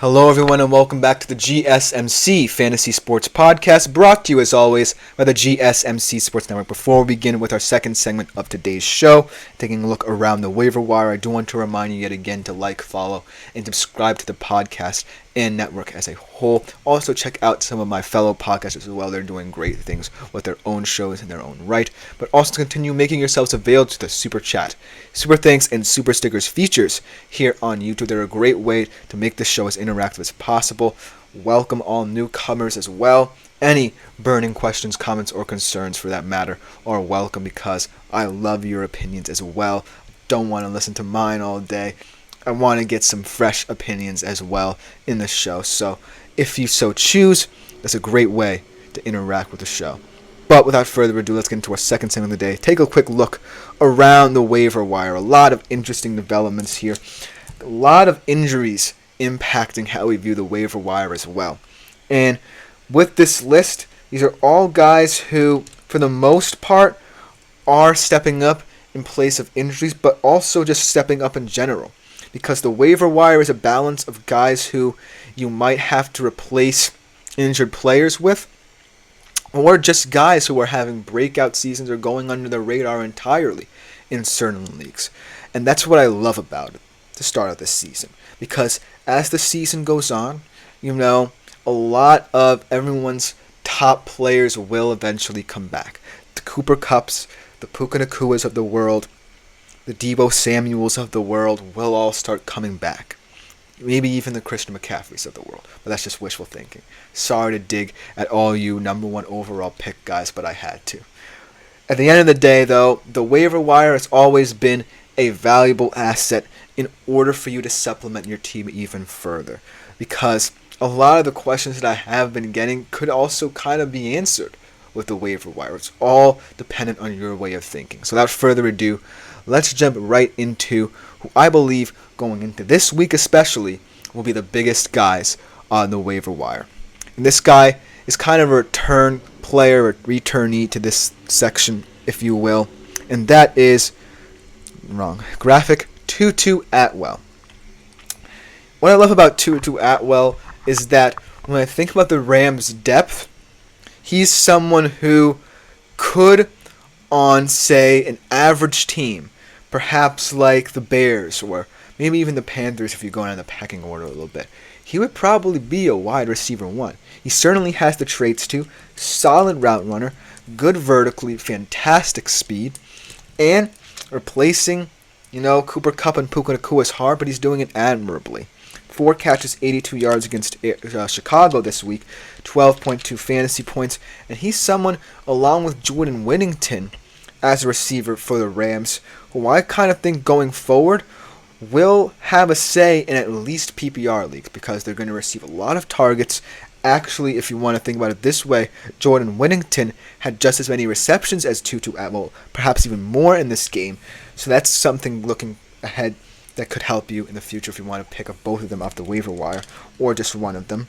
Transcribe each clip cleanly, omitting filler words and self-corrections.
Hello, everyone, and welcome back to the GSMC Fantasy Sports Podcast, brought to you, as always, by the GSMC Sports Network. Before we begin with our second segment of today's show, taking a look around the waiver wire, I do want to remind you yet again to like, follow, and subscribe to the podcast and network as a whole. Also, check out some of my fellow podcasters as well. They're doing great things with their own shows in their own right. But also continue making yourselves available to the Super Chat, Super Thanks, and Super Stickers features here on YouTube. They're a great way to make this show as interactive as possible. Welcome all newcomers as well. Any burning questions, comments, or concerns for that matter are welcome because I love your opinions as well. Don't want to listen to mine all day. I want to get some fresh opinions as well in the show. So if you so choose, that's a great way to interact with the show. But without further ado, let's get into our second segment of the day. Take a quick look around the waiver wire. A lot of interesting developments here. A lot of injuries impacting how we view the waiver wire as well. And with this list, these are all guys who, for the most part, are stepping up in place of injuries, but also just stepping up in general. Because the waiver wire is a balance of guys who you might have to replace injured players with, or just guys who are having breakout seasons or going under the radar entirely in certain leagues. And that's what I love about it, the start of this season. Because as the season goes on, a lot of everyone's top players will eventually come back. The Cooper Kupps, the Puka Nacuas of the world, the Deebo Samuels of the world will all start coming back. Maybe even the Christian McCaffreys of the world. But that's just wishful thinking. Sorry to dig at all you number one overall pick guys, but I had to. At the end of the day, though, the waiver wire has always been a valuable asset in order for you to supplement your team even further. Because a lot of the questions that I have been getting could also kind of be answered with the waiver wire. It's all dependent on your way of thinking. So without further ado, let's jump right into who I believe going into this week especially will be the biggest guys on the waiver wire. And this guy is kind of a return player or returnee to this section, if you will. And that is, graphic Tutu Atwell. What I love about Tutu Atwell is that when I think about the Rams' depth, he's someone who could, on, say, an average team, perhaps like the Bears or maybe even the Panthers if you go down the pecking order a little bit, he would probably be a wide receiver one. He certainly has the traits to. Solid route runner, good vertically, fantastic speed, and replacing, Cooper Kupp and Puka Nacua is hard, but he's doing it admirably. 4 catches, 82 yards against Chicago this week, 12.2 fantasy points, and he's someone, along with Jordan Whittington, as a receiver for the Rams, who I kind of think going forward will have a say in at least PPR leagues because they're going to receive a lot of targets. Actually, if you want to think about it this way, Jordan Whittington had just as many receptions as Tutu Atwell, perhaps even more in this game. So that's something looking ahead that could help you in the future if you want to pick up both of them off the waiver wire or just one of them.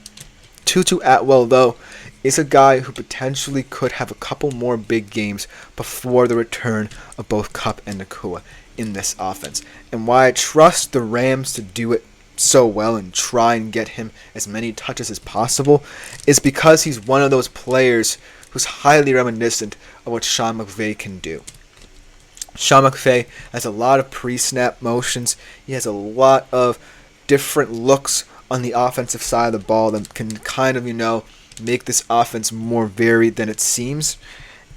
Tutu Atwell, though, is a guy who potentially could have a couple more big games before the return of both Kupp and Nacua in this offense. And why I trust the Rams to do it so well and try and get him as many touches as possible is because he's one of those players who's highly reminiscent of what Sean McVay can do. Sean McVay has a lot of pre-snap motions. He has a lot of different looks on the offensive side of the ball that can kind of, make this offense more varied than it seems.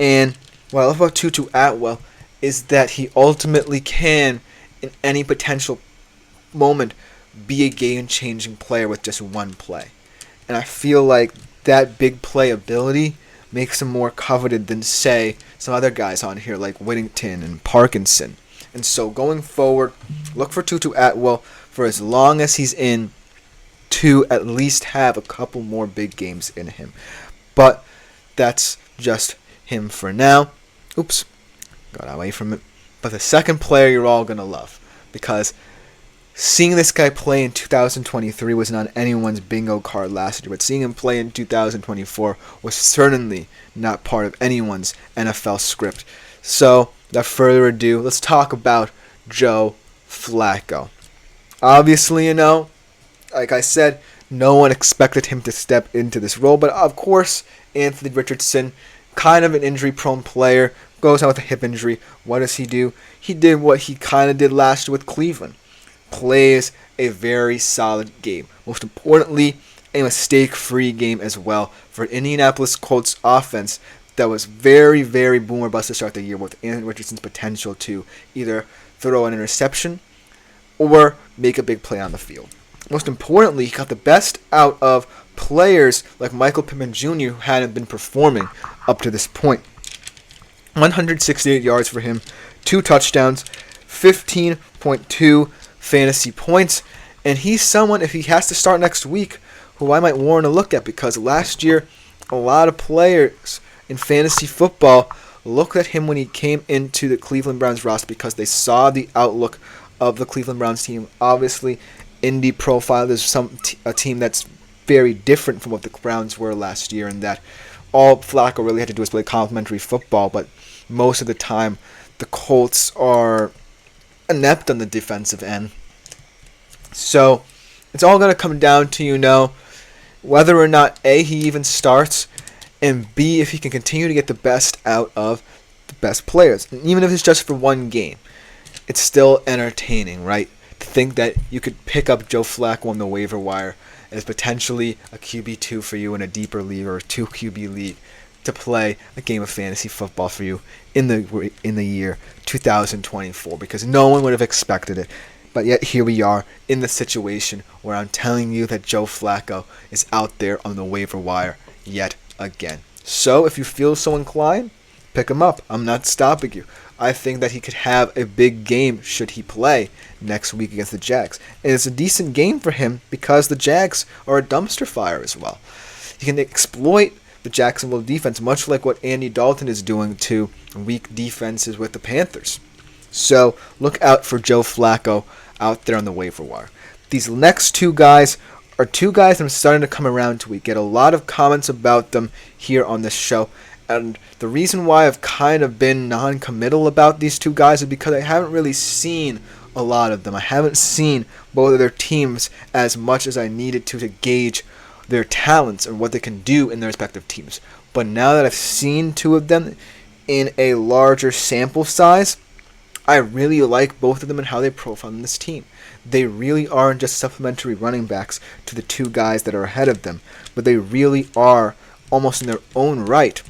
And what I love about Tutu Atwell is that he ultimately can, in any potential moment, be a game-changing player with just one play. And I feel like that big play ability makes him more coveted than, say, some other guys on here like Whittington and Parkinson. And so going forward, look for Tutu Atwell for as long as he's in to at least have a couple more big games in him. But that's just him for now. Oops, got away from it. But the second player you're all going to love, because seeing this guy play in 2023 was not anyone's bingo card last year, but seeing him play in 2024 was certainly not part of anyone's NFL script. So, without further ado, let's talk about Joe Flacco. Obviously, like I said, No one expected him to step into this role, but of course, Anthony Richardson, kind of an injury-prone player, goes out with a hip injury. What does he do? He did what he kind of did last year with Cleveland. Plays a very solid game. Most importantly, a mistake-free game as well for Indianapolis Colts offense that was very, very boom or bust to start the year with Anthony Richardson's potential to either throw an interception or make a big play on the field. Most importantly, he got the best out of players like Michael Pittman Jr., who hadn't been performing up to this point. 168 yards for him, 2 touchdowns, 15.2 fantasy points, and he's someone, if he has to start next week, who I might want to look at, because last year a lot of players in fantasy football looked at him when he came into the Cleveland Browns roster because they saw the outlook of the Cleveland Browns team. Obviously, Indy profile is a team that's very different from what the Browns were last year, in that all Flacco really had to do was play complimentary football, but most of the time the Colts are inept on the defensive end. So it's all going to come down to, whether or not A, he even starts, and B, if he can continue to get the best out of the best players. And even if it's just for one game, it's still entertaining, right? To think that you could pick up Joe Flacco on the waiver wire as potentially a QB2 for you in a deeper league or a 2 QB league to play a game of fantasy football for you in the year 2024, because no one would have expected it. But yet here we are in the situation where I'm telling you that Joe Flacco is out there on the waiver wire yet again. So if you feel so inclined, pick him up. I'm not stopping you. I think that he could have a big game should he play next week against the Jags. And it's a decent game for him because the Jags are a dumpster fire as well. He can exploit the Jacksonville defense, much like what Andy Dalton is doing to weak defenses with the Panthers. So look out for Joe Flacco out there on the waiver wire. These next two guys are two guys I'm starting to come around to. We get a lot of comments about them here on this show. And the reason why I've kind of been non-committal about these two guys is because I haven't really seen a lot of them. I haven't seen both of their teams as much as I needed to gauge their talents and what they can do in their respective teams. But now that I've seen two of them in a larger sample size, I really like both of them and how they profile in this team. They really aren't just supplementary running backs to the two guys that are ahead of them, but they really are, almost in their own right,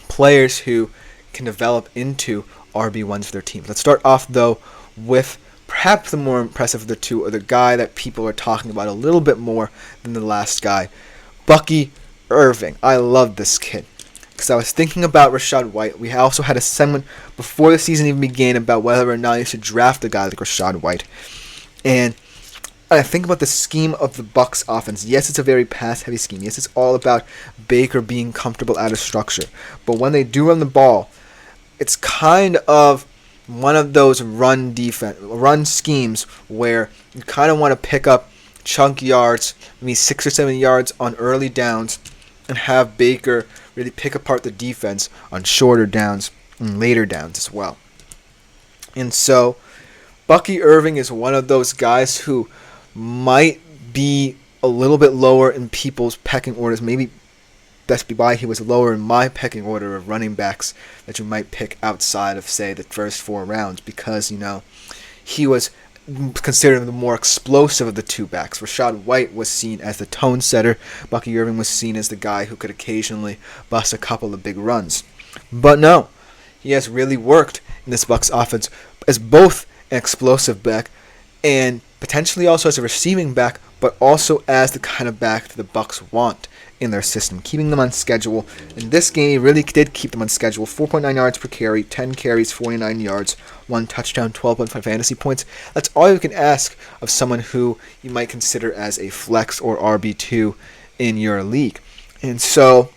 players who can develop into RB1s for their teams. Let's start off, though, with perhaps the more impressive of the two, or the guy that people are talking about a little bit more than the last guy, Bucky Irving. I love this kid, because I was thinking about Rachaad White. We also had a segment before the season even began about whether or not you should draft a guy like Rachaad White. And I think about the scheme of the Bucs offense. Yes, it's a very pass-heavy scheme. Yes, it's all about Baker being comfortable out of structure. But when they do run the ball, it's kind of one of those run schemes where you kind of want to pick up chunk yards, maybe 6 or 7 yards on early downs, and have Baker really pick apart the defense on shorter downs and later downs as well. And so Bucky Irving is one of those guys who might be a little bit lower in people's pecking orders. Maybe that's why he was lower in my pecking order of running backs that you might pick outside of, say, the first 4 rounds, because, he was considered the more explosive of the two backs. Rachaad White was seen as the tone setter. Bucky Irving was seen as the guy who could occasionally bust a couple of big runs. But no, he has really worked in this Bucs offense as both an explosive back and potentially also as a receiving back, but also as the kind of back that the Bucs want in their system, keeping them on schedule. In this game, he really did keep them on schedule. 4.9 yards per carry, 10 carries, 49 yards, 1 touchdown, 12.5 fantasy points. That's all you can ask of someone who you might consider as a flex or RB2 in your league. And so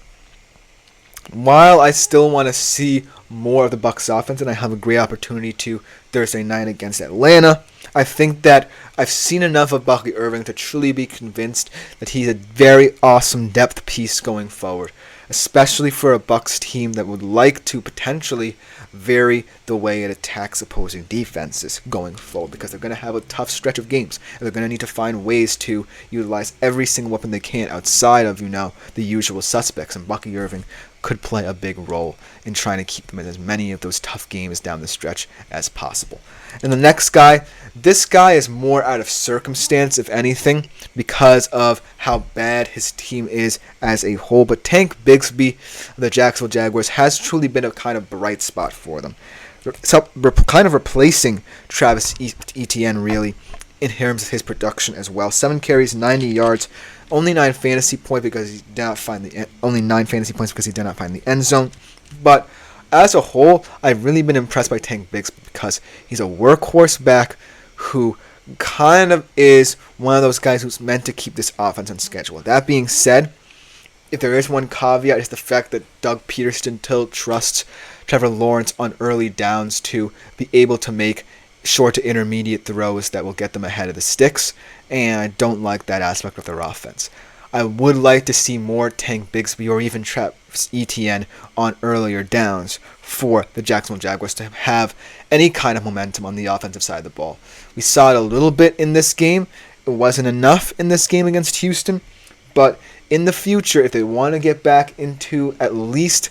While I still want to see more of the Bucs offense, and I have a great opportunity to Thursday night against Atlanta, I think that I've seen enough of Bucky Irving to truly be convinced that he's a very awesome depth piece going forward, especially for a Bucs team that would like to potentially vary the way it attacks opposing defenses going forward, because they're going to have a tough stretch of games, and they're going to need to find ways to utilize every single weapon they can outside of, the usual suspects, and Bucky Irving could play a big role in trying to keep them in as many of those tough games down the stretch as possible. And the next guy, this guy is more out of circumstance, if anything, because of how bad his team is as a whole. But Tank Bigsby of the Jacksonville Jaguars has truly been a kind of bright spot for them. So kind of replacing Travis Etienne, really, in terms of his production as well. 7 carries, 90 yards, only 9 fantasy points because he did not find the end zone. But as a whole, I've really been impressed by Tank Bigsby because he's a workhorse back who kind of is one of those guys who's meant to keep this offense on schedule. That being said, if there is one caveat, it's the fact that Doug Peterson still trusts Trevor Lawrence on early downs to be able to make short to intermediate throws that will get them ahead of the sticks, and I don't like that aspect of their offense. I would like to see more Tank Bigsby or even Travis Etienne on earlier downs for the Jacksonville Jaguars to have any kind of momentum on the offensive side of the ball. We saw it a little bit in this game. It wasn't enough in this game against Houston, but in the future, if they want to get back into at least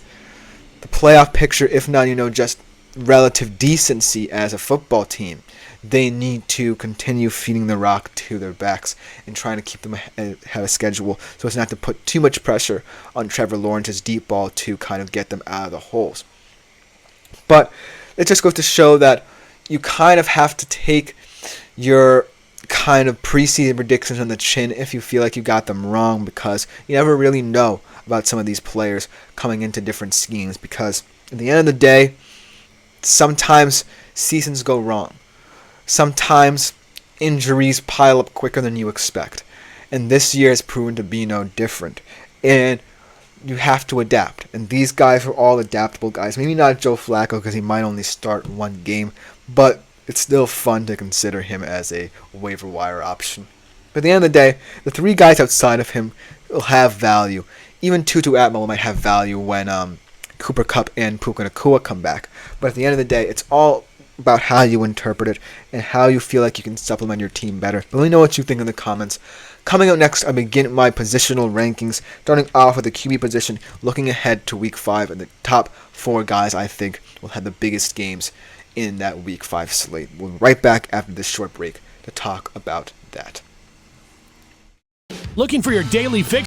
the playoff picture, if not, just relative decency as a football team, they need to continue feeding the rock to their backs and trying to keep them ahead of schedule so as not to put too much pressure on Trevor Lawrence's deep ball to kind of get them out of the holes. But it just goes to show that you kind of have to take your kind of preseason predictions on the chin if you feel like you got them wrong, because you never really know about some of these players coming into different schemes, because at the end of the day, sometimes seasons go wrong. Sometimes injuries pile up quicker than you expect. And this year has proven to be no different. And you have to adapt. And these guys are all adaptable guys. Maybe not Joe Flacco because he might only start one game. But it's still fun to consider him as a waiver wire option. But at the end of the day, the 3 guys outside of him will have value. Even Tutu Atwell might have value when Cooper Kupp and Puka Nacua come back. But at the end of the day, it's all about how you interpret it and how you feel like you can supplement your team better. Let me know what you think in the comments. Coming up next, I begin my positional rankings, starting off with the QB position, looking ahead to Week 5, and the top 4 guys I think will have the biggest games in that Week 5 slate. We'll be right back after this short break to talk about that. Looking for your daily fix